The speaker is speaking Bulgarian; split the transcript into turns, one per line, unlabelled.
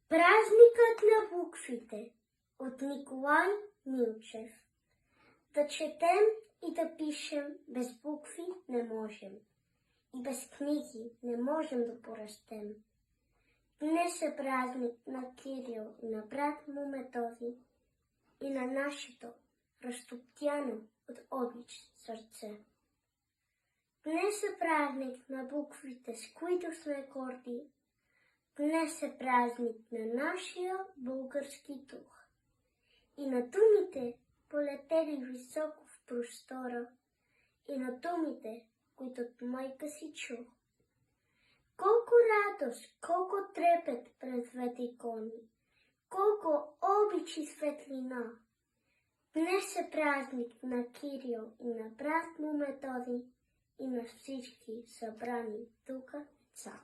Празникът на буквите от Николай Милчев. Да четем и да пишем без букви не можем. И без книги не можем да порастем. Днес е празник на Кирил и на брат му Методи и на нашето разтоптяно от обич сърце. Днес е празник на буквите, с които сме горди. Днес е празник на нашия български дух и на думите, полетели високо в простора, и на думите, които от майка си чух. Колко радост, колко трепет пред двете икони, колко обич и светлина. Днес е празник на Кирил и на брат му Методи и на всички събрани тук деца.